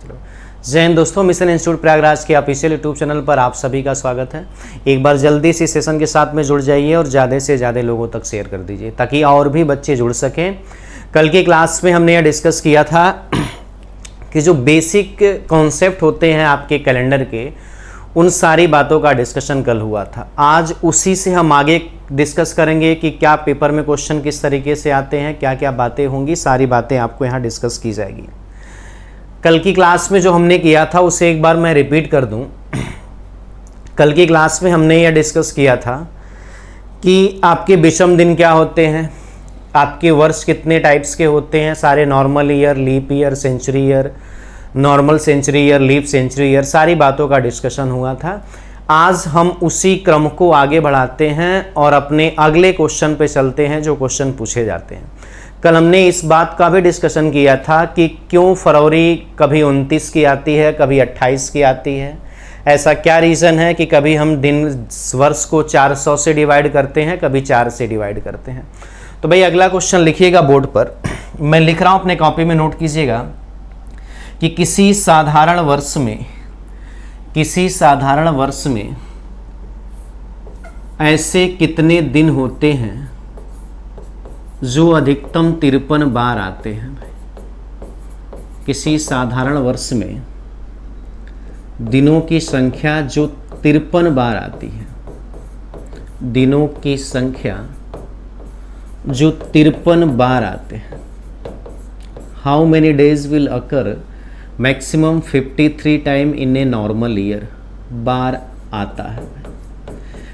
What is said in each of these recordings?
जय हिंद दोस्तों, mission institute Prayagraj के ऑफिशियल यूट्यूब चैनल पर आप सभी का स्वागत है। एक बार जल्दी से सेशन के साथ में जुड़ जाइए और ज़्यादा से ज़्यादा लोगों तक शेयर कर दीजिए ताकि और भी बच्चे जुड़ सकें। कल की क्लास में हमने यह डिस्कस किया था कि जो बेसिक कॉन्सेप्ट होते हैं आपके कैलेंडर के, उन सारी बातों का डिस्कशन कल हुआ था। आज उसी से हम आगे डिस्कस करेंगे कि क्या पेपर में क्वेश्चन किस तरीके से आते हैं, क्या क्या बातें होंगी, सारी बातें आपको यहाँ डिस्कस की जाएगी। कल की क्लास में जो हमने किया था उसे एक बार मैं रिपीट कर दूं। कल की क्लास में हमने यह डिस्कस किया था कि आपके विषम दिन क्या होते हैं, आपके वर्ष कितने टाइप्स के होते हैं, सारे normal year, leap year, century year, normal century year, leap century year, सारी बातों का डिस्कशन हुआ था। आज हम उसी क्रम को आगे बढ़ाते हैं और अपने अगले क्वेश्चन पे चलते हैं जो क्वेश्चन पूछे जाते हैं। कल हमने इस बात का भी डिस्कशन किया था कि क्यों फरवरी कभी 29 की आती है, कभी 28 की आती है। ऐसा क्या रीज़न है कि कभी हम दिन वर्ष को 400 से डिवाइड करते हैं, कभी 4 से डिवाइड करते हैं। तो भाई अगला क्वेश्चन लिखिएगा बोर्ड पर। मैं लिख रहा हूँ, अपने कॉपी में नोट कीजिएगा कि किसी साधारण वर्ष में ऐसे कितने दिन होते हैं जो अधिकतम 53 बार आते हैं। किसी साधारण वर्ष में दिनों की संख्या जो 53 बार आती है, दिनों की संख्या जो 53 बार आते हैं। How many days will occur maximum 53 time in a normal year. बार आता है,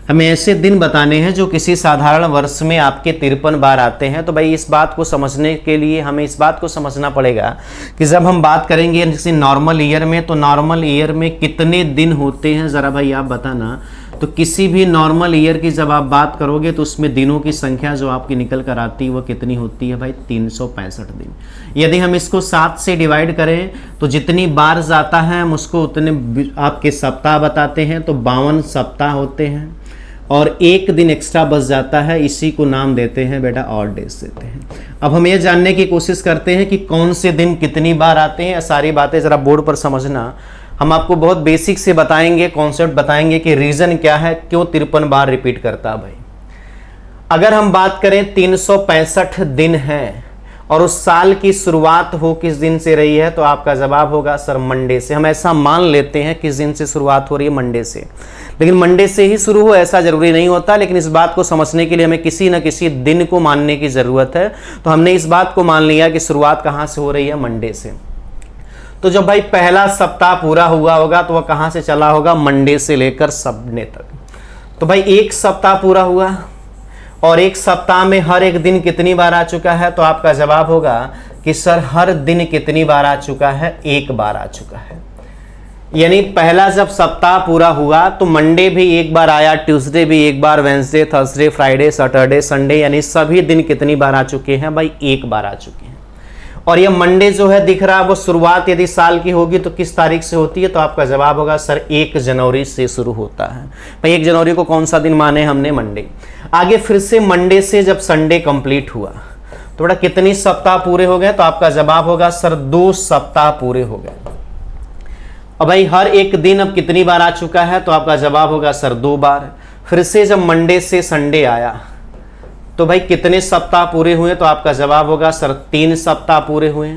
हमें ऐसे दिन बताने हैं जो किसी साधारण वर्ष में आपके 53 बार आते हैं। तो भाई इस बात को समझने के लिए हमें इस बात को समझना पड़ेगा कि जब हम बात करेंगे किसी नॉर्मल ईयर में, तो नॉर्मल ईयर में कितने दिन होते हैं ज़रा भाई आप बताना। तो किसी भी नॉर्मल ईयर की जब आप बात करोगे तो उसमें दिनों की संख्या जो आपकी निकल कर आती है वो कितनी होती है भाई? 365 दिन। यदि हम इसको 7 से डिवाइड करें तो जितनी बार जाता है हम उसको उतने आपके सप्ताह बताते हैं। तो 52 सप्ताह होते हैं और एक दिन एक्स्ट्रा बच जाता है, इसी को नाम देते हैं बेटा ऑड डेज देते हैं। अब हम ये जानने की कोशिश करते हैं कि कौन से दिन कितनी बार आते हैं। सारी बातें ज़रा बोर्ड पर समझना। हम आपको बहुत बेसिक से बताएंगे, कॉन्सेप्ट बताएंगे कि रीज़न क्या है, क्यों 53 बार रिपीट करता है भाई। अगर हम बात करें 365 दिन है और उस साल की शुरुआत हो किस दिन से रही है, तो आपका जवाब होगा सर मंडे से। हम ऐसा मान लेते हैं किस दिन से शुरुआत हो रही है, मंडे से। लेकिन मंडे से ही शुरू हो ऐसा जरूरी नहीं होता, लेकिन इस बात को समझने के लिए हमें किसी न किसी दिन को मानने की जरूरत है। तो हमने इस बात को मान लिया कि शुरुआत कहाँ से हो रही है, मंडे से। तो जब भाई पहला सप्ताह पूरा हुआ होगा तो वह कहाँ से चला होगा? मंडे से लेकर संडे तक। तो भाई एक सप्ताह पूरा हुआ और एक सप्ताह में हर एक दिन कितनी बार आ चुका है? तो आपका जवाब होगा कि सर हर दिन कितनी बार आ चुका है? एक बार आ चुका है। यानी पहला जब सप्ताह पूरा हुआ तो मंडे भी एक बार आया, ट्यूसडे भी एक बार, Wednesday, Thursday, Friday, Saturday, Sunday, यानी सभी दिन कितनी बार आ चुके हैं भाई? एक बार आ चुके हैं। और ये मंडे जो है दिख रहा है वो शुरुआत यदि साल की होगी तो किस तारीख से होती है? तो आपका जवाब होगा सर 1 जनवरी से शुरू होता है। भाई 1 जनवरी को कौन सा दिन माने हमने? मंडे। आगे फिर से मंडे से जब संडे कंप्लीट हुआ तो बेटा कितनी सप्ताह पूरे हो गए? तो आपका जवाब होगा सर 2 सप्ताह पूरे हो गए। अब भाई हर एक दिन अब कितनी बार आ चुका है? तो आपका जवाब होगा सर 2 बार। फिर से जब मंडे से संडे आया तो भाई कितने सप्ताह पूरे हुए? तो आपका जवाब होगा सर 3 सप्ताह पूरे हुए।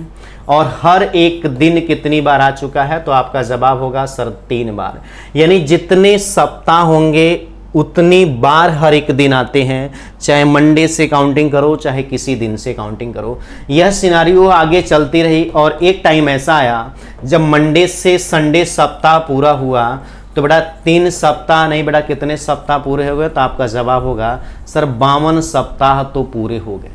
और हर एक दिन कितनी बार आ चुका है? तो आपका जवाब होगा सर 3 बार। यानी जितने सप्ताह होंगे उतनी बार हर एक दिन आते हैं, चाहे मंडे से काउंटिंग करो चाहे किसी दिन से काउंटिंग करो। यह सिनारियो आगे चलती रही और एक टाइम ऐसा आया जब मंडे से संडे सप्ताह पूरा हुआ तो बेटा 3 सप्ताह नहीं बेटा कितने सप्ताह पूरे हो गए? तो आपका जवाब होगा सर 52 सप्ताह तो पूरे हो गए।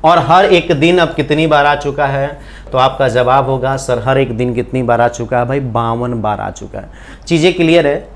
और हर एक दिन अब कितनी बार आ चुका है? तो आपका जवाब होगा सर हर एक दिन कितनी बार आ चुका है भाई? 52 बार आ चुका है। चीजें क्लियर है?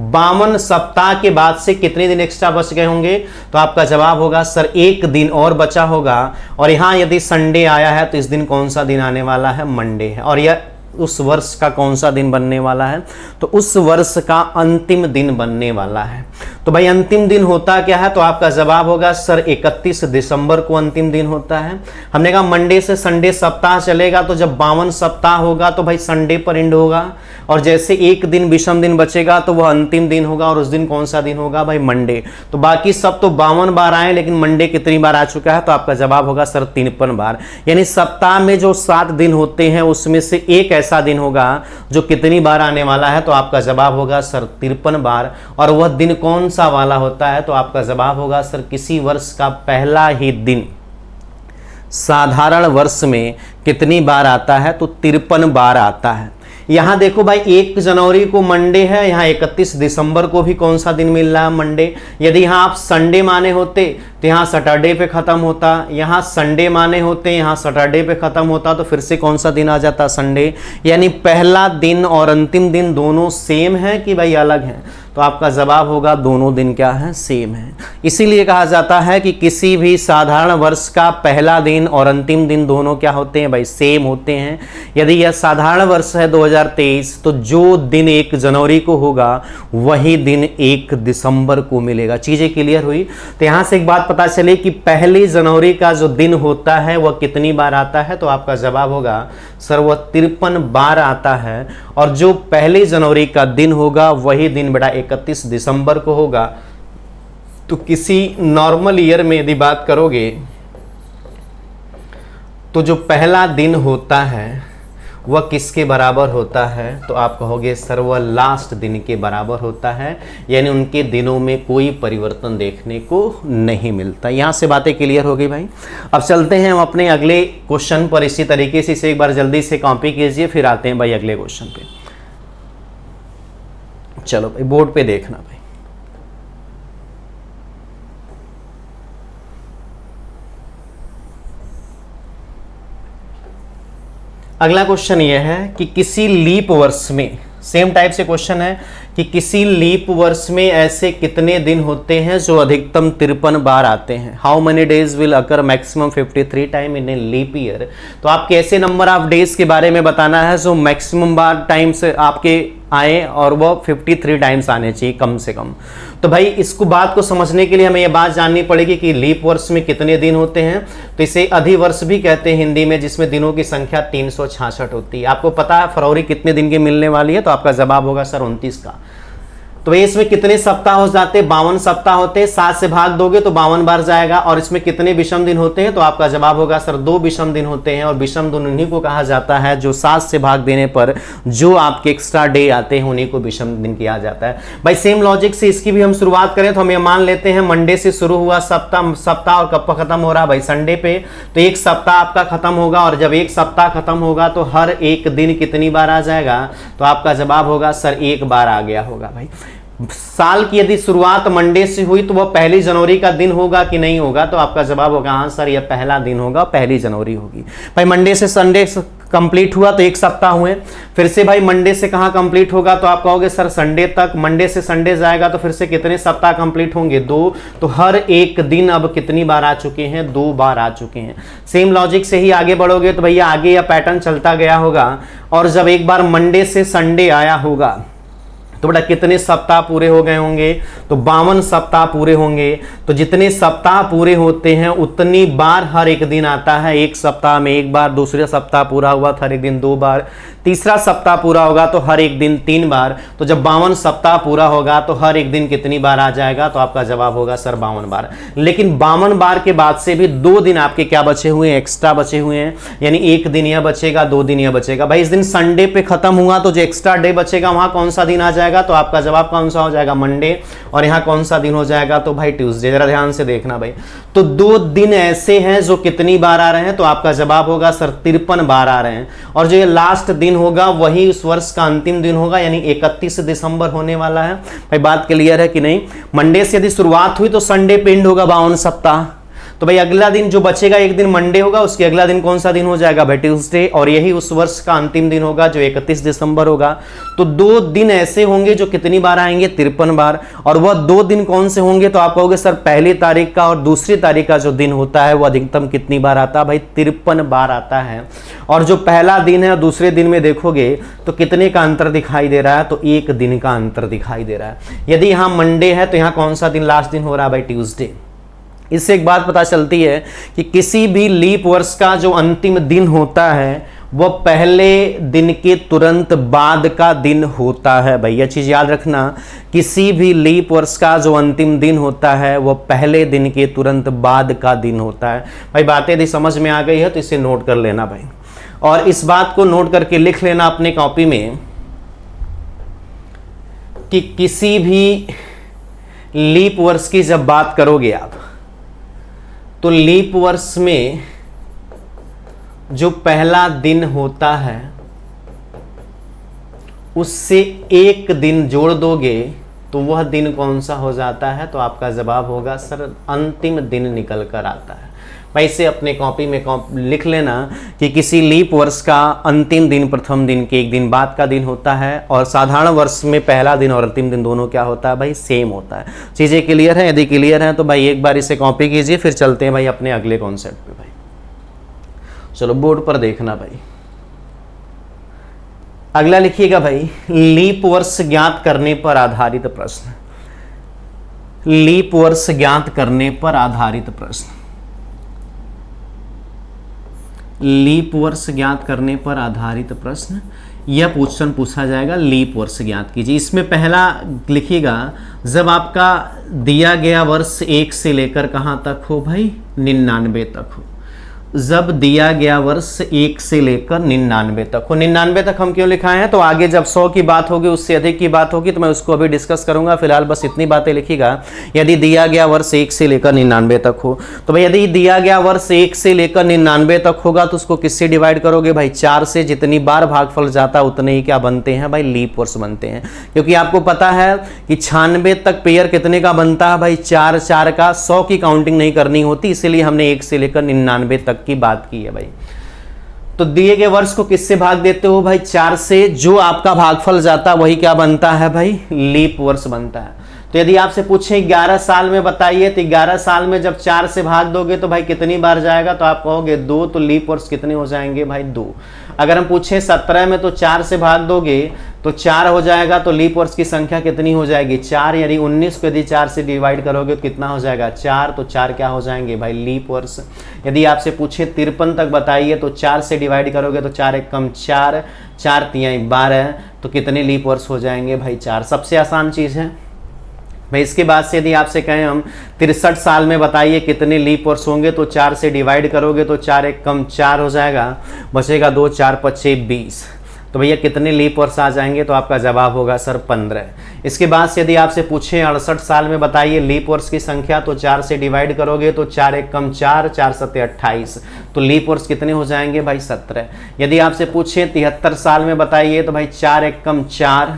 52 सप्ताह के बाद से कितने दिन एक्स्ट्रा बच गए होंगे? तो आपका जवाब होगा सर 1 दिन और बचा होगा। और यहाँ यदि संडे आया है तो इस दिन कौन सा दिन आने वाला है? मंडे है। और यह उस वर्ष का कौन सा दिन बनने वाला है? तो उस वर्ष का अंतिम दिन बनने वाला है। तो भाई अंतिम दिन होता क्या है, तो आपका जवाब होगा सर 31 दिसंबर को अंतिम दिन होता है। हमने कहा मंडे से संडे सप्ताह चलेगा, तो जब 52 सप्ताह होगा तो भाई संडे पर एंड होगा, और जैसे एक दिन विषम दिन बचेगा तो वह अंतिम दिन होगा, और उस दिन कौन सा दिन होगा भाई मंडे। तो बाकी सब तो 52 बार आए, लेकिन मंडे कितनी बार आ चुका है, तो आपका जवाब होगा सर 53 बार। यानी सप्ताह में जो 7 दिन होते हैं उसमें से एक ऐसा दिन होगा जो कितनी बार आने वाला है, तो आपका जवाब होगा सर 53 बार। और वह दिन कौन सा वाला होता है, तो आपका जवाब होगा सर किसी वर्ष का पहला ही दिन साधारण वर्ष में कितनी बार आता है, तो 53 बार आता है। यहां देखो भाई 1 जनवरी को मंडे है, यहां 31 दिसंबर को भी कौन सा दिन मिल रहा है, मंडे। यदि यहां आप संडे माने होते तो यहां सैटरडे पे खत्म होता, यहां संडे माने होते यहां सैटरडे पे खत्म होता, तो फिर से कौन सा दिन आ जाता, संडे। यानी पहला दिन और अंतिम दिन दोनों सेम है कि भाई अलग है, तो आपका जवाब होगा दोनों दिन क्या है, सेम है। इसीलिए कहा जाता है कि किसी भी साधारण वर्ष का पहला दिन और अंतिम दिन दोनों क्या होते हैं भाई, सेम होते हैं। यदि यह साधारण वर्ष है 2023, तो जो दिन 1 जनवरी को होगा वही दिन 1 दिसंबर को मिलेगा। चीजें क्लियर हुई। तो यहां से एक बात पता चले कि पहली जनवरी का जो दिन होता है वह कितनी बार आता है, तो आपका जवाब होगा सर वह 53 बार आता है। और जो पहली जनवरी का दिन होगा वही दिन बेटा 31 दिसंबर को होगा। तो किसी नॉर्मल ईयर में यदि बात करोगे तो जो पहला दिन होता है वह किसके बराबर होता है, तो आप कहोगे सर वह लास्ट दिन के बराबर होता है। यानी उनके दिनों में कोई परिवर्तन देखने को नहीं मिलता। यहां से बातें क्लियर हो गई भाई। अब चलते हैं हम अपने अगले क्वेश्चन पर। इसी तरीके से इसे एक बार जल्दी से कॉपी कीजिए, फिर आते हैं भाई अगले क्वेश्चन पे। चलो भाई बोर्ड पे देखना भाई। अगला क्वेश्चन यह है कि किसी लीप वर्ष में, सेम टाइप से क्वेश्चन है कि किसी लीप वर्ष में ऐसे कितने दिन होते हैं जो अधिकतम 53 बार आते हैं। How many days will occur maximum 53 time in a leap year. तो आपके ऐसे नंबर ऑफ डेज के बारे में बताना है जो मैक्सिमम बार टाइम्स आपके आए, और वो 53 टाइम्स आने चाहिए कम से कम। तो भाई इसको बात को समझने के लिए हमें यह बात जाननी पड़ेगी कि लीप वर्ष में कितने दिन होते हैं। तो इसे अधिवर्ष भी कहते हैं हिंदी में, जिसमें दिनों की संख्या 366 होती है। आपको पता है फरवरी कितने दिन की मिलने वाली है, तो आपका जवाब होगा सर 29 का। तो इसमें कितने सप्ताह हो जाते हैं, 52 सप्ताह होते हैं। 7 से भाग दोगे तो 52 बार जाएगा। और इसमें कितने विषम दिन होते हैं, तो आपका जवाब होगा सर 2 विषम दिन होते हैं। और विषम दिन उन्हीं को कहा जाता है जो 7 से भाग देने पर जो आपके एक्स्ट्रा डे आते हैं उन्हीं को विषम दिन किया जाता है। भाई सेम लॉजिक से इसकी भी हम शुरुआत करें तो हम ये मान लेते हैं मंडे से शुरू हुआ सप्ताह और कब खत्म हो रहा भाई, संडे पे। तो एक सप्ताह आपका खत्म होगा, और जब एक सप्ताह खत्म होगा तो हर एक दिन कितनी बार आ जाएगा, तो आपका जवाब होगा सर 1 बार आ गया होगा भाई। साल की यदि शुरुआत मंडे से हुई तो वह 1 जनवरी का दिन होगा कि नहीं होगा, तो आपका जवाब होगा हाँ सर यह पहला दिन होगा, 1 जनवरी होगी। भाई मंडे से संडे कंप्लीट हुआ तो एक सप्ताह हुए। फिर से भाई मंडे से कहां कंप्लीट होगा, तो आप कहोगे सर संडे तक। मंडे से संडे जाएगा तो फिर से कितने सप्ताह कंप्लीट होंगे, 2। तो हर एक दिन अब कितनी बार आ चुके हैं, 2 बार आ चुके हैं। सेम लॉजिक से ही आगे बढ़ोगे तो भैया आगे यह पैटर्न चलता गया होगा। और जब एक बार मंडे से संडे आया होगा तो बेटा कितने सप्ताह पूरे हो गए होंगे, तो 52 सप्ताह पूरे होंगे। तो जितने सप्ताह पूरे होते हैं उतनी बार हर एक दिन आता है। एक सप्ताह में 1 बार, दूसरे सप्ताह पूरा हुआ तो हर एक दिन 2 बार, तीसरा सप्ताह पूरा होगा तो हर एक दिन 3 बार। तो जब 52 सप्ताह पूरा होगा तो हर एक दिन कितनी बार आ जाएगा, तो आपका जवाब होगा सर 52 बार। लेकिन 52 बार के बाद से भी 2 दिन आपके क्या बचे हुए हैं, एक्स्ट्रा बचे हुए हैं। यानी 1 दिन यह बचेगा, 2 दिन यह बचेगा। भाई इस दिन संडे पे खत्म हुआ तो जो एक्स्ट्रा डे बचेगा वहां कौन सा दिन आ जाएगा, तो आपका जवाब कौन सा हो जाएगा, मंडे। और यहां कौन सा दिन हो जाएगा, तो भाई ट्यूसडे। जरा ध्यान से देखना भाई। तो 2 दिन ऐसे हैं जो कितनी बार आ रहे हैं, तो आपका जवाब होगा सर 53 बार आ रहे हैं। और जो ये लास्ट दिन होगा वही उस वर्ष का अंतिम दिन होगा, यानी 31 दिसंबर होने वाला है। भाई बात क्लियर है कि नहीं। मंडे से यदि शुरुआत हुई तो संडे पे एंड होगा 52 सप्ताह। तो भाई अगला दिन जो बचेगा एक दिन मंडे होगा, उसके अगला दिन कौन सा दिन हो जाएगा भाई ट्यूसडे, और यही उस वर्ष का अंतिम दिन होगा जो 31 दिसंबर होगा। तो 2 दिन ऐसे होंगे जो कितनी बार आएंगे, 53 बार। और वह 2 दिन कौन से होंगे, तो आप कहोगे सर पहली तारीख का और दूसरी तारीख का जो दिन होता है वो अधिकतम कितनी बार आता है भाई, 53 बार आता है। और जो पहला दिन है और दूसरे दिन में देखोगे तो कितने का अंतर दिखाई दे रहा है, तो 1 दिन का अंतर दिखाई दे रहा है। यदि यहां मंडे है तो यहां कौन सा दिन लास्ट दिन हो रहा है भाई, ट्यूसडे। इससे एक बात पता चलती है कि किसी भी लीप वर्ष का जो अंतिम दिन होता है वह पहले दिन के तुरंत बाद का दिन होता है। भाई यह चीज याद रखना, किसी भी लीप वर्ष का जो अंतिम दिन होता है वह पहले दिन के तुरंत बाद का दिन होता है। भाई बातें यदि समझ में आ गई है तो इसे नोट कर लेना भाई, और इस बात को नोट करके लिख लेना अपने कॉपी में कि किसी भी लीप वर्ष की जब बात करोगे आप, तो लीप वर्ष में जो पहला दिन होता है उससे 1 दिन जोड़ दोगे तो वह दिन कौन सा हो जाता है, तो आपका जवाब होगा सर अंतिम दिन निकल कर आता है। भाई इसे अपने कॉपी में लिख लेना कि किसी लीप वर्ष का अंतिम दिन प्रथम दिन के 1 दिन बाद का दिन होता है, और साधारण वर्ष में पहला दिन और अंतिम दिन दोनों क्या होता है भाई, सेम होता है। चीज़ें क्लियर है? यदि क्लियर है तो भाई एक बार इसे कॉपी कीजिए, फिर चलते हैं भाई अपने अगले कॉन्सेप्ट पे। भाई चलो बोर्ड पर देखना भाई, अगला लिखिएगा भाई, लीप वर्ष ज्ञात करने पर आधारित प्रश्न। लीप वर्ष ज्ञात करने पर आधारित प्रश्न। लीप वर्ष ज्ञात करने पर आधारित प्रश्न, यह क्वेश्चन पूछा जाएगा, लीप वर्ष ज्ञात कीजिए। इसमें पहला लिखिएगा, जब आपका दिया गया वर्ष 1 से लेकर कहां तक हो भाई, 99 तक हो। जब दिया गया वर्ष 1 से लेकर 99 तक हो। 99 तक हम क्यों लिखाए हैं, तो आगे जब 100 की बात होगी, उससे अधिक की बात होगी, तो मैं उसको अभी डिस्कस करूंगा। फिलहाल बस इतनी बातें लिखिएगा। यदि दिया गया वर्ष 1 से लेकर 99 तक हो, तो भाई यदि दिया गया वर्ष 1 से लेकर 99 तक होगा तो उसको किससे डिवाइड करोगे भाई, 4 से। जितनी बार भागफल जाता है उतने ही क्या बनते हैं भाई, लीप वर्ष बनते हैं। क्योंकि आपको पता है कि 96 तक पेयर कितने का बनता है भाई, 4 4 का, 100 की काउंटिंग नहीं करनी होती, इसीलिए हमने 1 से लेकर 99 तक की बात की है भाई। तो दिए गए वर्ष को किससे भाग देते हो भाई, 4 से। जो आपका भागफल जाता वही क्या बनता है भाई, लीप वर्ष बनता है। तो यदि आपसे पूछे 11 साल में बताइए, तो 11 साल में जब 4 से भाग दोगे तो भाई कितनी बार जाएगा, तो आप कहोगे 2, तो लीप वर्ष कितने हो जाएंगे भाई, 2। अगर हम पूछे 17 में तो 4 से भाग दोगे तो 4 हो जाएगा, तो लीप वर्ष की संख्या कितनी हो जाएगी, 4। यानी 19 को यदि 4 से डिवाइड करोगे तो कितना हो जाएगा, 4। तो 4 क्या हो जाएंगे भाई, लीप वर्ष। यदि आपसे पूछे 53 तक बताइए, तो 4 से डिवाइड करोगे तो 4 एक कम 4, 4 3 12, तो कितने लीप वर्ष हो जाएंगे भाई, 4। सबसे आसान चीज़ है भाई। इसके बाद से यदि आपसे कहें हम 63 साल में बताइए कितने लीप वर्ष होंगे, तो 4 से डिवाइड करोगे तो 4 एक कम 4 हो जाएगा, बचेगा 2, 4 5 20। तो भैया कितने लीप वर्ष आ जाएंगे, तो आपका जवाब होगा सर 15। इसके बाद से यदि आपसे पूछे 68 साल में बताइए लीप वर्ष की संख्या, तो 4 से डिवाइड करोगे तो 4 एक कम 4, 4 7 28, तो लीप वर्ष कितने हो जाएंगे भाई, 17। यदि आपसे पूछे 73 साल में बताइए, तो भाई 4 एक कम 4,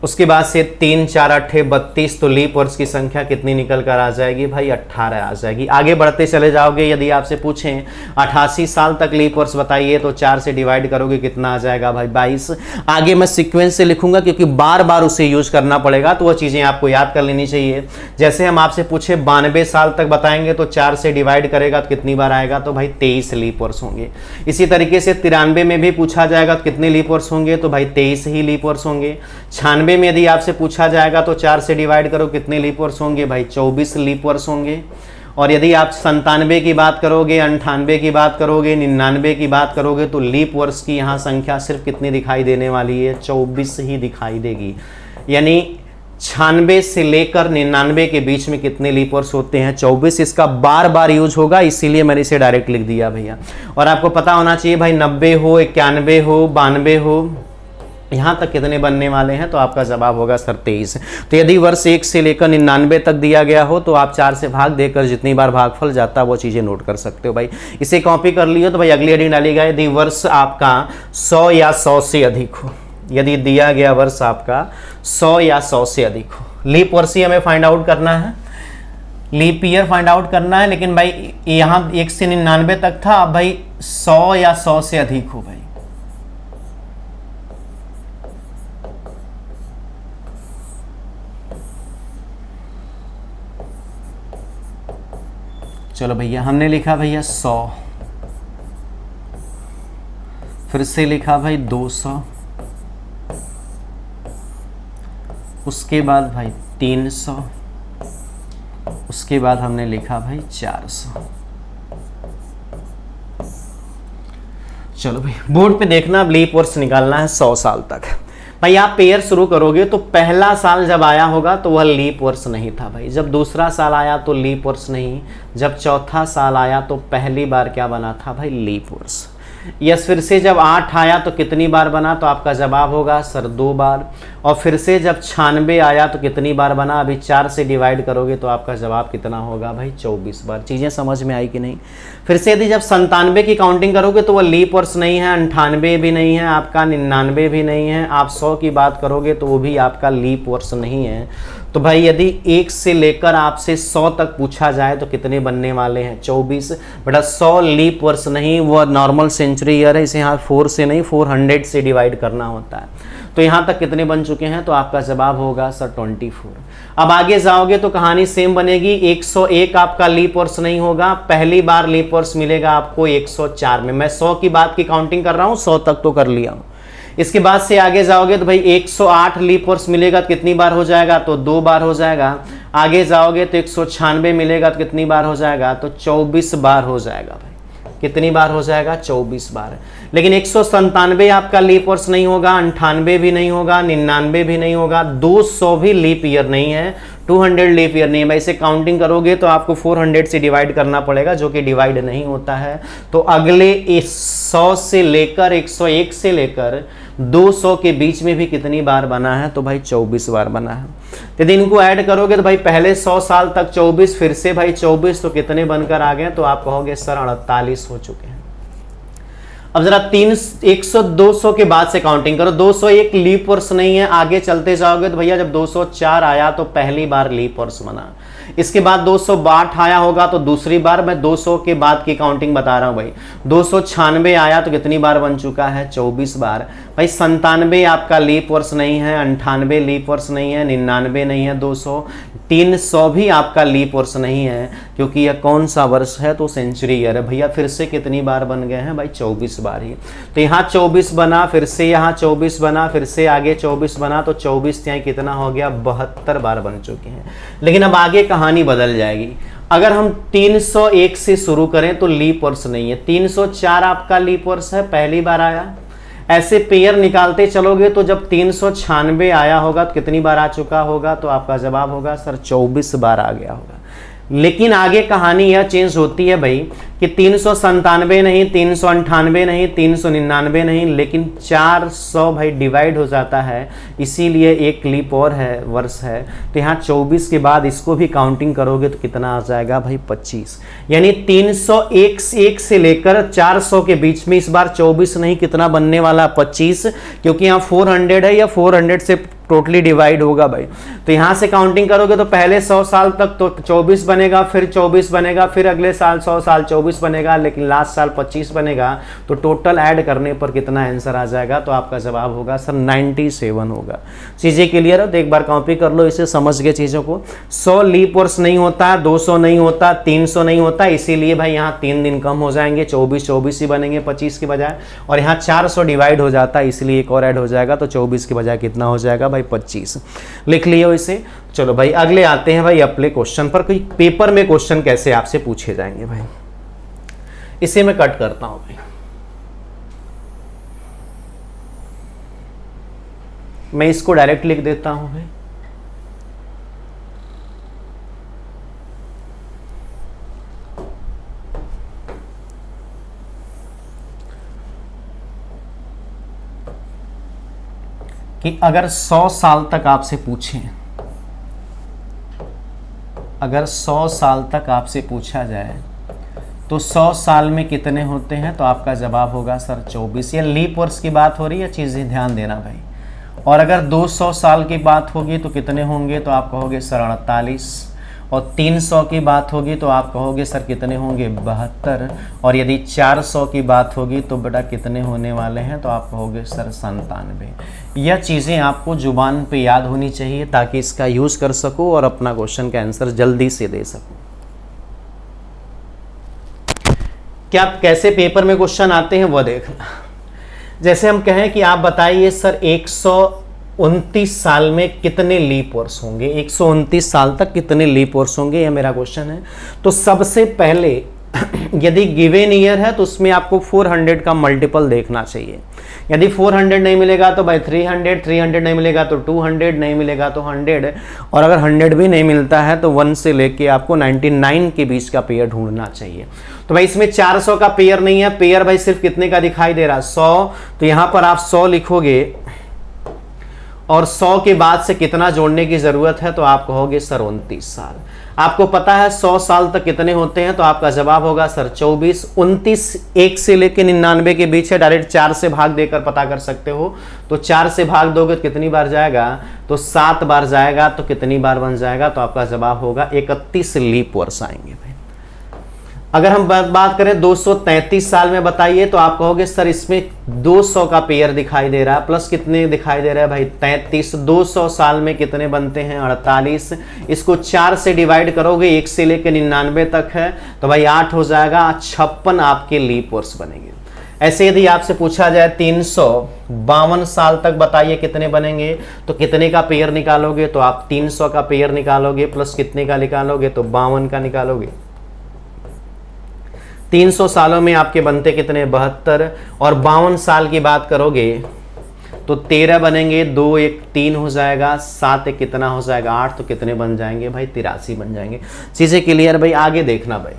उसके बाद से 3 4 8 32, तो लीप वर्ष की संख्या कितनी निकल कर आ जाएगी भाई, 18 आ जाएगी। आगे बढ़ते चले जाओगे, यदि आपसे पूछें 88 साल तक लीप वर्ष बताइए, तो 4 से डिवाइड करोगे कितना आ जाएगा भाई, 22। आगे मैं सीक्वेंस से लिखूंगा क्योंकि बार बार उसे यूज करना पड़ेगा, तो वह चीज़ें आपको याद कर लेनी चाहिए। जैसे हम आपसे पूछे 92 साल तक बताएंगे, तो 4 से डिवाइड करेगा तो कितनी बार आएगा, तो भाई 23 लीप वर्ष होंगे। इसी तरीके से 93 में भी पूछा जाएगा तो कितने लीप वर्ष होंगे, तो भाई 23 ही लीप वर्ष होंगे। 96 में यदि आपसे पूछा जाएगा तो 4 से डिवाइड करो कितने लीप वर्ष होंगे भाई, 24 लीप वर्ष होंगे। और यदि आप 97 की बात करोगे, 98 की बात करोगे, 99 की बात करोगे, तो लीप वर्ष की यहाँ संख्या सिर्फ कितनी दिखाई देने वाली है, 24 ही दिखाई देगी। यानी 96 से लेकर 99 के बीच में कितने लीप वर्ष होते हैं, 24। इसका बार बार यूज होगा, इसीलिए मैंने इसे डायरेक्ट लिख दिया भैया। और आपको पता होना चाहिए भाई 90 हो, 91 हो, 92 हो, यहाँ तक कितने बनने वाले हैं, तो आपका जवाब होगा सर 23। तो यदि वर्ष 1 से लेकर 99 तक दिया गया हो, तो आप 4 से भाग देकर जितनी बार भागफल जाता है वो चीज़ें नोट कर सकते हो भाई। इसे कॉपी कर लियो, तो भाई अगली हेडिंग डालिएगा, यदि वर्ष आपका 100 या 100 से अधिक हो। यदि दिया गया वर्ष आपका 100 या 100 से अधिक हो, लीप वर्ष ही हमें फाइंड आउट करना है। लीप ईयर फाइंड आउट करना है, लेकिन भाई यहाँ 1 से 99 तक था, अब भाई 100 या 100 से अधिक हो भाई। चलो भैया हमने लिखा भैया 100, फिर से लिखा भाई 200, उसके बाद भाई 300, उसके बाद हमने लिखा भाई 400। चलो भाई बोर्ड पे देखना, अब लीप वर्ष निकालना है 100 साल तक। भाई आप पेयर शुरू करोगे तो पहला साल जब आया होगा तो वह लीप वर्ष नहीं था भाई, जब दूसरा साल आया तो लीप वर्ष नहीं, जब चौथा साल आया तो पहली बार क्या बना था भाई, लीप वर्ष। यस, फिर से जब 8 आया तो कितनी बार बना, तो आपका जवाब होगा सर 2 बार। और फिर से जब 96 आया तो कितनी बार बना, अभी 4 से डिवाइड करोगे तो आपका जवाब कितना होगा भाई, 24 बार। चीज़ें समझ में आई कि नहीं। फिर से यदि जब 97 की काउंटिंग करोगे तो वह लीप वर्ष नहीं है, 98 भी नहीं है आपका, 99 भी नहीं है। आप 100 की बात करोगे तो वो भी आपका लीप वर्ष नहीं है। तो भाई यदि 1 से लेकर आपसे 100 तक पूछा जाए तो कितने बनने वाले हैं, 24। बेटा 100 लीप वर्ष नहीं, वो नॉर्मल सेंचुरी ईयर है, इसे यहाँ 4 से नहीं 400 से डिवाइड करना होता है। तो यहाँ तक कितने बन चुके हैं, तो आपका जवाब होगा सर 24। अब आगे जाओगे तो कहानी सेम बनेगी। 101 आपका लीप वर्ष नहीं होगा, पहली बार लीप वर्ष मिलेगा आपको 104 में। मैं 100 की बात की काउंटिंग कर रहा हूँ, 100 तक तो कर लिया हूँ। इसके बाद से आगे जाओगे तो भाई 108 लीप वर्ष मिलेगा तो कितनी बार हो जाएगा, तो 2 बार हो जाएगा। आगे जाओगे तो 196 मिलेगा तो कितनी बार हो जाएगा, तो 24 बार हो जाएगा भाई। कितनी बार हो जाएगा, 24 बार। लेकिन 197 आपका लीप वर्ष नहीं होगा, 98 भी नहीं होगा, 99 भी नहीं होगा, 200 भी लीप ईयर नहीं है, 200 लीप ईयर नहीं है। इसे काउंटिंग करोगे तो आपको 400 से डिवाइड करना पड़ेगा, जो कि डिवाइड नहीं होता है। तो अगले 100 से लेकर 101 से लेकर 200 के बीच में भी कितनी बार बना है, तो भाई 24 बार बना है। यदि इनको ऐड करोगे तो भाई पहले 100 साल तक 24, फिर से भाई 24, तो कितने बनकर आ गए, तो आप कहोगे सर 48 हो चुके हैं। अब जरा 200 के बाद से काउंटिंग करो। 201 लीप वर्ष नहीं है, आगे चलते जाओगे तो भैया जब 204 आया तो पहली बार लीप वर्ष बना। इसके बाद 262 आया होगा तो दूसरी बार। मैं 200 के बाद की काउंटिंग बता रहा हूं भाई। 296 आया तो कितनी बार बन चुका है, 24 बार। भाई 97 आपका लीप वर्ष नहीं है, 98 लीप वर्ष नहीं है, 99 नहीं है, 200, 300 भी आपका लीप वर्ष नहीं है, क्योंकि यह कौन सा वर्ष है, तो सेंचुरी ईयर है। भैया फिर से कितनी बार बन गए हैं भाई, 24 बार ही। तो यहाँ 24 बना, फिर से यहाँ 24 बना, फिर से आगे 24 बना, तो 24 यहाँ कितना हो गया, 72 बार बन चुके हैं। लेकिन अब आगे कहानी बदल जाएगी। अगर हम 301 से शुरू करें तो लीप वर्ष नहीं है, 304 आपका लीप वर्ष है, पहली बार आया। ऐसे पेयर निकालते चलोगे तो जब 396 आया होगा तो कितनी बार आ चुका होगा, तो आपका जवाब होगा सर 24 बार आ गया होगा। लेकिन आगे कहानी यह चेंज होती है भाई कि 397 नहीं, 398 नहीं, 399 नहीं, लेकिन 400 भाई डिवाइड हो जाता है, इसीलिए एक लीप और है, वर्ष है। तो यहाँ 24 के बाद इसको भी काउंटिंग करोगे तो कितना आ जाएगा भाई, 25। यानी 301 से लेकर 400 के बीच में इस बार 24 नहीं, कितना बनने वाला, 25, क्योंकि यहाँ 400 है या 400 से टोटली डिवाइड होगा भाई। तो यहाँ से काउंटिंग करोगे तो पहले 100 साल तक तो 24 बनेगा, फिर 24 बनेगा, फिर अगले साल 100 साल 24 बनेगा, लेकिन लास्ट साल 25 बनेगा। तो टोटल ऐड करने पर कितना आंसर आ जाएगा, तो आपका जवाब होगा सर 97 होगा। चीज़ें क्लियर हो तो एक बार कॉपी कर लो, इसे समझ गए चीज़ों को। 100 लीप वर्ष नहीं होता, 200 नहीं होता, 300 नहीं होता, इसीलिए भाई यहाँ 3 दिन कम हो जाएंगे, 24 ही बनेंगे 25 के बजाय। और यहाँ 400 डिवाइड हो जाता है, इसलिए एक और ऐड हो जाएगा, तो 24 के बजाय कितना हो जाएगा भाई, 25। लिख लियो इसे। चलो भाई अगले आते हैं भाई अपने क्वेश्चन पर। कोई पेपर में क्वेश्चन कैसे आपसे पूछे जाएंगे भाई, इसे मैं कट करता हूं भाई। मैं इसको डायरेक्ट लिख देता हूं भाई। कि अगर 100 साल तक आपसे पूछें, अगर 100 साल तक आपसे पूछा जाए तो 100 साल में कितने होते हैं, तो आपका जवाब होगा सर 24। ये लीप वर्ष की बात हो रही है, चीज़ें ध्यान देना भाई। और अगर 200 साल की बात होगी तो कितने होंगे, तो आप कहोगे सर 48। और 300 की बात होगी तो आप कहोगे सर कितने होंगे 72, और यदि 400 की बात होगी तो बेटा कितने होने वाले हैं, तो आप कहोगे सर 97। यह चीज़ें आपको जुबान पे याद होनी चाहिए ताकि इसका यूज़ कर सको और अपना क्वेश्चन का आंसर जल्दी से दे सको। क्या कैसे पेपर में क्वेश्चन आते हैं वो देखना। जैसे हम कहें कि आप बताइए सर 129 साल में कितने लीप वर्ष होंगे, 129 साल तक कितने लीप वर्ष होंगे, यह मेरा क्वेश्चन है। तो सबसे पहले यदि गिवन ईयर है तो उसमें आपको 400 का मल्टीपल देखना चाहिए। यदि 400 नहीं मिलेगा तो भाई 300, 300 नहीं मिलेगा तो 200, नहीं मिलेगा तो 100, और अगर 100 भी नहीं मिलता है तो 1 से लेके आपको 99 के बीच का पेयर ढूंढना चाहिए। तो भाई इसमें 400 का पेयर नहीं है, पेयर भाई सिर्फ कितने का दिखाई दे रहा है 100, तो यहां पर आप 100 लिखोगे और 100 के बाद से कितना जोड़ने की जरूरत है, तो आप कहोगे सर 29 साल। आपको पता है 100 साल तक कितने होते हैं, तो आपका जवाब होगा सर 24। 29 1 से लेकर 99 के बीच है, डायरेक्ट 4 से भाग देकर पता कर सकते हो। तो 4 से भाग दोगे तो कितनी बार जाएगा, तो 7 बार जाएगा, तो कितनी बार बन जाएगा, तो आपका जवाब होगा 31 लीप वर्ष आएंगे भाई। अगर हम बात करें 233 साल में बताइए, तो आप कहोगे सर इसमें 200 का पेयर दिखाई दे रहा है, प्लस कितने दिखाई दे रहा है भाई 33। 200 साल में कितने बनते हैं 48। इसको 4 से डिवाइड करोगे, 1 से लेकर 99 तक है, तो भाई 8 हो जाएगा, 56 आपके लीप वर्ष बनेंगे। ऐसे यदि आपसे पूछा जाए 352 साल तक बताइए कितने बनेंगे, तो कितने का पेयर निकालोगे, तो आप 300 का पेयर निकालोगे, प्लस कितने का निकालोगे, तो 52 का निकालोगे। 300 सालों में आपके बनते कितने 72, और 52 साल की बात करोगे तो 13 बनेंगे, 2 1 3 हो जाएगा, 7 1 कितना हो जाएगा 8, तो कितने बन जाएंगे भाई 83 बन जाएंगे। चीजें क्लियर भाई। आगे देखना भाई,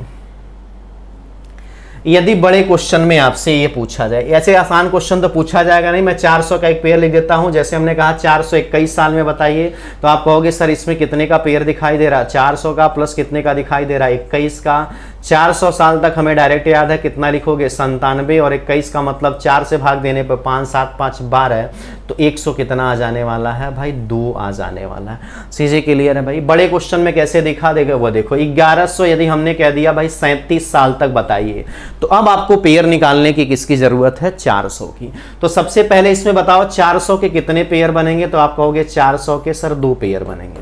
यदि बड़े क्वेश्चन में आपसे ये पूछा जाए, ऐसे आसान क्वेश्चन तो पूछा जाएगा नहीं, मैं 400 का एक पेयर लिख देता हूं। जैसे हमने कहा 421 साल में बताइए, तो आप कहोगे सर इसमें कितने का पेयर दिखाई दे रहा है 400 का, प्लस कितने का दिखाई दे रहा है 21 का। 400 साल तक हमें डायरेक्ट याद है, कितना लिखोगे 97, और 21 का मतलब 4 से भाग देने पर 5 7 5 12, तो 100 कितना आ जाने वाला है भाई 2 आ जाने वाला है। चीजें क्लियर है भाई। बड़े क्वेश्चन में कैसे दिखा देगा वो देखो। 1100 यदि हमने कह दिया भाई 37 साल तक बताइए, तो अब आपको पेयर निकालने की किसकी जरूरत है 400 की। तो सबसे पहले इसमें बताओ 400 के कितने पेयर बनेंगे, तो आप कहोगे 400 के सर 2 पेयर बनेंगे।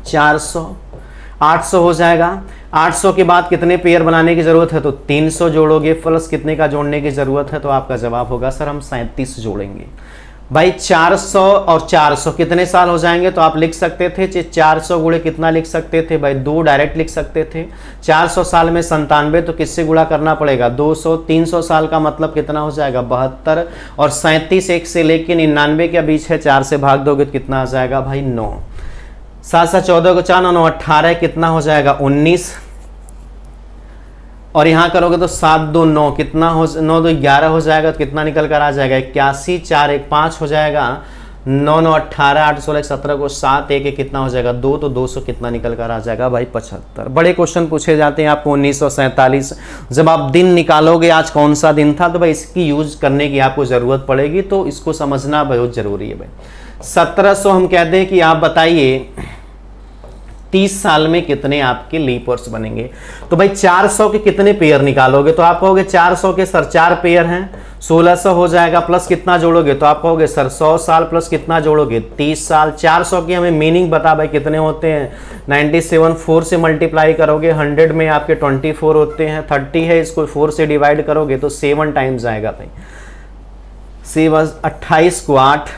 400 800 हो जाएगा। 800 के बाद कितने पेयर बनाने की जरूरत है, तो 300 जोड़ोगे, प्लस कितने का जोड़ने की जरूरत है, तो आपका जवाब होगा सर हम 37 जोड़ेंगे भाई। 400 और 400 कितने साल हो जाएंगे, तो आप लिख सकते थे 400 गुणे कितना लिख सकते थे भाई 2 डायरेक्ट लिख सकते थे। 400 साल में 97, तो किससे गुणा करना पड़ेगा 200। 300 साल का मतलब कितना हो जाएगा 72, और 37 1 से लेकर 99 के बीच है, 4 से भाग दोगे तो कितना आ जाएगा भाई 9। 7 7 14 को 4 9 18, कितना हो जाएगा 19, और यहां करोगे तो 7 2 9 कितना हो 9 2 11 हो जाएगा, तो कितना निकल कर आ जाएगा 81। 4 1 5 हो जाएगा, 9 9 18 8 16 17 को 7 1 1 कितना हो जाएगा 2, तो 200 कितना निकल कर आ जाएगा भाई 75। बड़े क्वेश्चन पूछे जाते हैं आपको 1947। जब आप दिन निकालोगे आज कौन सा दिन था, तो भाई इसकी यूज करने की आपको जरूरत पड़ेगी, तो इसको समझना बहुत जरूरी है भाई। 1700 हम कहते हैं कि आप बताइए 30 साल में कितने आपके लीप वर्ष बनेंगे, तो भाई 400 के कितने पेयर निकालोगे, तो आप कहोगे 400 के सर 4 पेयर हैं, 1600 हो जाएगा, प्लस कितना जोड़ोगे, तो आप कहोगे सर 100 साल, प्लस कितना जोड़ोगे 30 साल। 400 की हमें मीनिंग बता भाई कितने होते हैं 97, 4 से मल्टीप्लाई करोगे, 100 में आपके 24 होते हैं, 30 है, इसको 4 से डिवाइड करोगे तो 7 टाइम्स आएगा भाई। 7 28 को 8,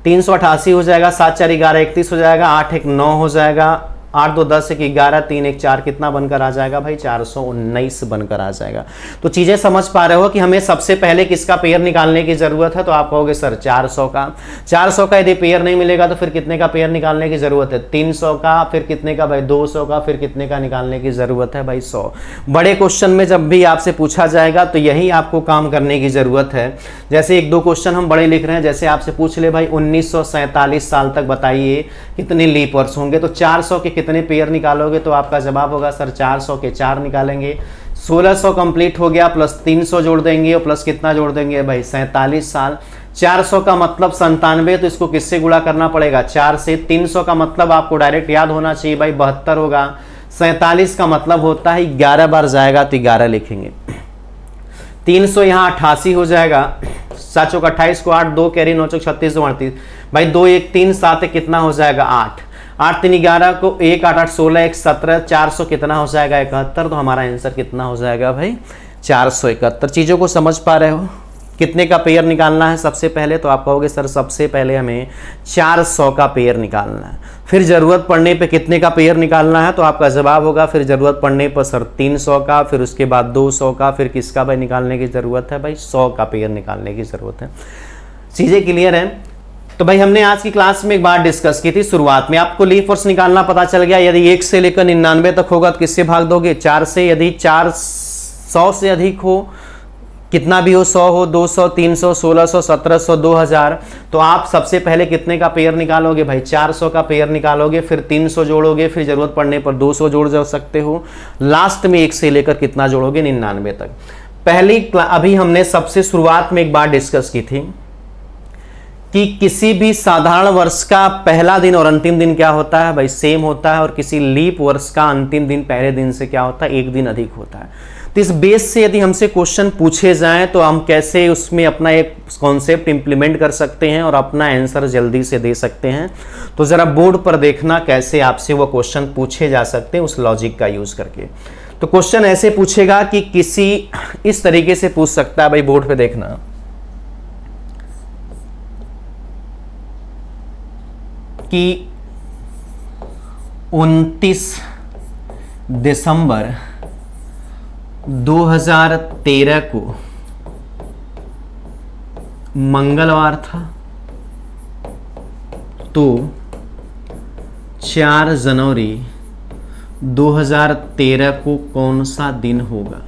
388 हो जाएगा, 7 4 11 31 हो जाएगा, 8 1 9 हो जाएगा, 8 2 10 1 11 3 1 4 कितना बनकर आ जाएगा भाई 419 बनकर आ जाएगा। तो चीजें समझ पा रहे हो कि हमें सबसे पहले किसका पेयर निकालने की जरूरत है, तो आप कहोगे सर 400 का। 400 का यदि पेयर नहीं मिलेगा तो फिर कितने का पेयर निकालने की जरूरत है 300 का, फिर कितने का भाई 200 का, फिर कितने का निकालने की जरूरत है भाई 100। बड़े क्वेश्चन में जब भी आपसे पूछा जाएगा तो यही आपको काम करने की जरूरत है। जैसे 1 2 क्वेश्चन हम बड़े लिख रहे हैं, जैसे आपसे पूछ ले भाई 1947 साल तक बताइए कितने लीप वर्ष होंगे, तो 400 के कितने पेयर निकालोगे, तो आपका जवाब होगा सर 400 के 4 निकालेंगे। 1600 कंप्लीट हो गया, प्लस 300 जोड़ देंगे, और प्लस कितना जोड़ देंगे भाई 47 साल। 400 का मतलब 97, तो इसको किससे गुणा करना पड़ेगा 4 से। 300 का मतलब आपको डायरेक्ट याद होना चाहिए भाई 72 होगा। 47 का मतलब होता है 11 बार जाएगा तो 11 लिखेंगे। 300 यहाँ 88 हो जाएगा, 7 चौक 28 को 8, 2 कैरी 9 चौक 36 2 38 भाई 2 1 3 7 कितना हो जाएगा 8, 8 3 11 को 1 8 8 16 1 17, 400 कितना हो जाएगा 71। तो हमारा आंसर कितना हो जाएगा भाई 471। चीज़ों को समझ पा रहे हो। कितने का पेयर निकालना है सबसे पहले, तो आप कहोगे सर सबसे पहले हमें 400 का पेयर निकालना है। फिर ज़रूरत पड़ने पे कितने का पेयर निकालना है, तो आपका जवाब होगा फिर ज़रूरत पड़ने पर सर 300 का, फिर उसके बाद 200 का, फिर किसका भाई निकालने की ज़रूरत है भाई 100 का पेयर निकालने की ज़रूरत है। चीज़ें क्लियर हैं। तो भाई हमने आज की क्लास में एक बात डिस्कस की थी शुरुआत में, आपको लीफ वर्ष निकालना पता चल गया। यदि 1 से लेकर 99 तक होगा तो किससे भाग दोगे 4 से। यदि 400 से अधिक हो, कितना भी हो 100 हो 200 300 1600 1700 2000, तो आप सबसे पहले कितने का पेयर निकालोगे भाई 400 का पेयर निकालोगे, फिर 300 जोड़ोगे, फिर जरूरत पड़ने पर 200 जोड़ जा सकते हो, लास्ट में 1 से लेकर कितना जोड़ोगे 99 तक। अभी हमने सबसे शुरुआत में एक बात डिस्कस की थी कि किसी भी साधारण वर्ष का पहला दिन और अंतिम दिन क्या होता है भाई सेम होता है, और किसी लीप वर्ष का अंतिम दिन पहले दिन से क्या होता है 1 दिन अधिक होता है। तो इस बेस से यदि हमसे क्वेश्चन पूछे जाएं तो हम कैसे उसमें अपना एक कॉन्सेप्ट इंप्लीमेंट कर सकते हैं और अपना आंसर जल्दी से दे सकते हैं। तो जरा बोर्ड पर देखना कैसे आपसे वो क्वेश्चन पूछे जा सकते हैं उस लॉजिक का यूज करके। तो क्वेश्चन ऐसे पूछेगा कि किसी इस तरीके से पूछ सकता है, भाई बोर्ड पे देखना कि 29 दिसंबर 2013 को मंगलवार था, तो 4 जनवरी 2013 को कौन सा दिन होगा।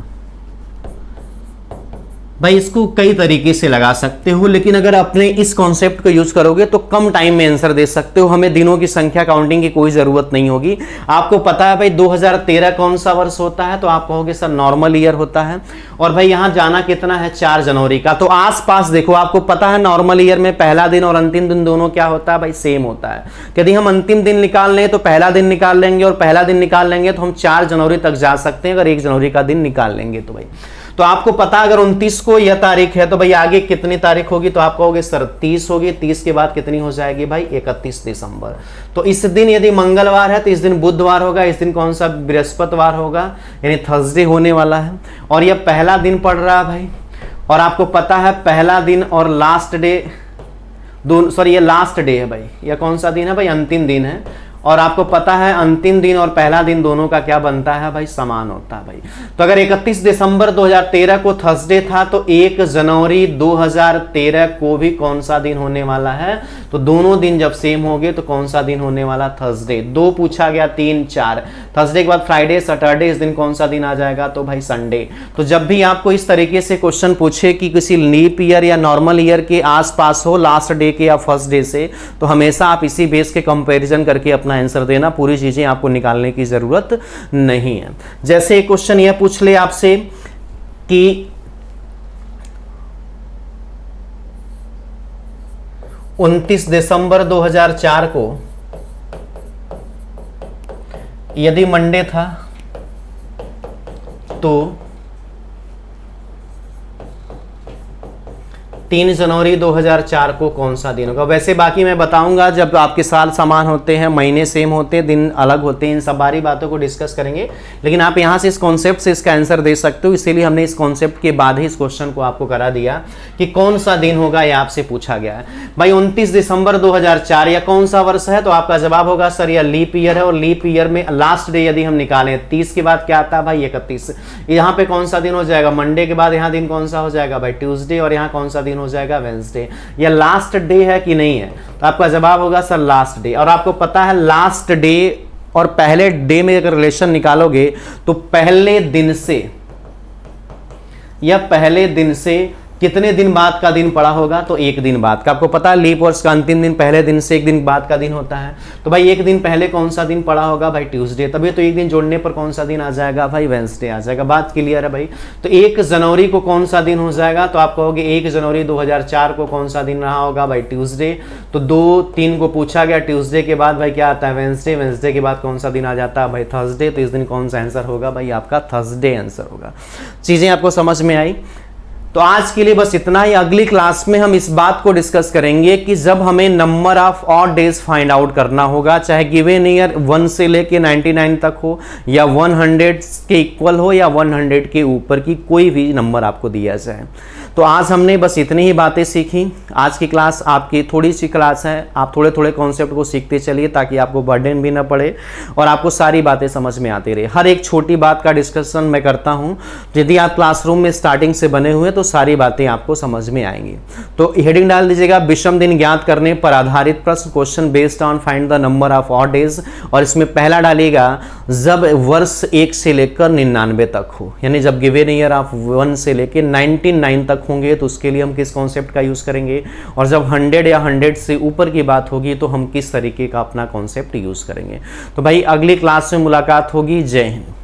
भाई इसको कई तरीके से लगा सकते हो, लेकिन अगर अपने इस कॉन्सेप्ट को यूज करोगे तो कम टाइम में आंसर दे सकते हो। हमें दिनों की संख्या काउंटिंग की कोई जरूरत नहीं होगी। आपको पता है भाई 2013 कौन सा वर्ष होता है, तो आप कहोगे सर नॉर्मल ईयर होता है। और भाई यहां जाना कितना है 4 जनवरी का, तो आसपास देखो आपको पता है नॉर्मल ईयर में पहला दिन और अंतिम दिन दोनों क्या होता है भाई सेम होता है। यदि हम अंतिम दिन निकाल लें तो पहला दिन निकाल लेंगे, और पहला दिन निकाल लेंगे तो हम 4 जनवरी तक जा सकते हैं अगर 1 जनवरी का दिन निकाल लेंगे तो भाई। तो आपको पता अगर 29 को यह तारीख है तो भाई आगे कितनी तारीख होगी, तो आप कहोगे सर 30 होगी। 30 के बाद कितनी हो जाएगी भाई 31 दिसंबर। तो इस दिन यदि मंगलवार है तो इस दिन बुधवार होगा, इस दिन कौन सा बृहस्पतिवार होगा, यानी थर्सडे होने वाला है। और यह पहला दिन पड़ रहा है भाई, और आपको पता है पहला दिन और लास्ट डे सॉरी ये लास्ट डे है भाई। यह कौन सा दिन है भाई अंतिम दिन है। और आपको पता है अंतिम दिन और पहला दिन दोनों का क्या बनता है भाई समान होता है भाई। तो अगर 31 दिसंबर 2013 को थर्सडे था तो 1 जनवरी 2013 को भी कौन सा दिन होने वाला है, तो दोनों दिन जब सेम होंगे तो कौन सा दिन होने वाला थर्सडे। 2 पूछा गया 3 4, थर्सडे के बाद फ्राइडे सैटरडे, इस दिन कौन सा दिन आ जाएगा तो भाई संडे। तो जब भी आपको इस तरीके से क्वेश्चन पूछे कि किसी लीप ईयर या नॉर्मल ईयर के आसपास हो लास्ट डे के या फर्स्ट डे से, तो हमेशा आप इसी बेस के कंपैरिजन करके अपना आंसर देना, पूरी चीजें आपको निकालने की जरूरत नहीं है। जैसे एक क्वेश्चन यह पूछ ले आपसे कि 29 दिसंबर 2004 को यदि मंडे था तो 3 जनवरी 2004 को कौन सा दिन होगा। वैसे बाकी मैं बताऊंगा जब आपके साल समान होते हैं, महीने सेम होते हैं, दिन अलग होते हैं, इन सब बारी बातों को डिस्कस करेंगे। लेकिन आप यहां से इस कॉन्सेप्ट से इसका आंसर दे सकते हो, इसीलिए हमने इस कॉन्सेप्ट के बाद ही इस क्वेश्चन को आपको करा दिया कि कौन सा दिन होगा, यह आपसे पूछा गया है। भाई 29 दिसंबर 2004 या कौन सा वर्ष है, तो आपका जवाब होगा सर यह लीप ईयर है, और लीप ईयर में लास्ट डे यदि हम निकालें 30 के बाद क्या आता है भाई 31। यहाँ पे कौन सा दिन हो जाएगा मंडे के बाद यहाँ दिन कौन सा हो जाएगा भाई ट्यूसडे, और यहाँ कौन सा दिन हो जाएगा वेंसडे। या लास्ट डे है कि नहीं है, तो आपका जवाब होगा सर लास्ट डे। और आपको पता है लास्ट डे और पहले डे में अगर रिलेशन निकालोगे तो पहले दिन से कितने दिन बाद का दिन पड़ा होगा? तो एक दिन बाद का। आपको पता है लीप वर्ष का अंतिम दिन पहले दिन से एक दिन बाद का दिन होता है, तो भाई एक दिन पहले कौन सा दिन पड़ा होगा? भाई ट्यूसडे। तभी तो एक दिन जोड़ने पर कौन सा दिन आ जाएगा? भाई वेंसडे आ जाएगा। बात क्लियर है भाई? तो 1 जनवरी को कौन सा दिन हो जाएगा? तो आप कहोगे 1 जनवरी 2004 को कौन सा दिन रहा होगा? भाई ट्यूसडे। तो 2-3 को पूछा गया, ट्यूसडे के बाद भाई क्या आता है? वेंसडे। वेंसडे के बाद कौन सा दिन आ जाता है? भाई थर्सडे। तो इस दिन कौन सा आंसर होगा? भाई आपका थर्सडे आंसर होगा। चीजें आपको समझ में आई? तो आज के लिए बस इतना ही। अगली क्लास में हम इस बात को डिस्कस करेंगे कि जब हमें number of odd days find out करना होगा, चाहे गिवन ईयर 1 से लेके 99 तक हो, या 100 के इक्वल हो, या 100 के ऊपर की कोई भी नंबर आपको दिया जाए। तो आज हमने बस इतनी ही बातें सीखी। आज की क्लास आपकी थोड़ी सी क्लास है, आप थोड़े थोड़े कॉन्सेप्ट को सीखते चलिए ताकि आपको बर्डन भी ना पड़े और आपको सारी बातें समझ में आती रहे। हर एक छोटी बात का डिस्कशन मैं करता हूँ। यदि आप क्लासरूम में स्टार्टिंग से बने हुए तो सारी बातें आपको समझ में आएंगी। तो हेडिंग डाल दीजिएगा, विषम दिन ज्ञात करने पर आधारित प्रश्न, question based on find the number of odd days. और इसमें पहला डालिएगा जब वर्ष 1 से लेकर 99 तक हो, यानी जब गिवन ईयर ऑफ 1 से लेकर 99 तक होंगे तो उसके लिए हम किस कॉन्सेप्ट का यूज करेंगे, और जब 100 या 100 से ऊपर की बात होगी तो हम किस तरीके का अपना कॉन्सेप्ट यूज करेंगे। तो भाई अगली क्लास में मुलाकात होगी। जय हिंद।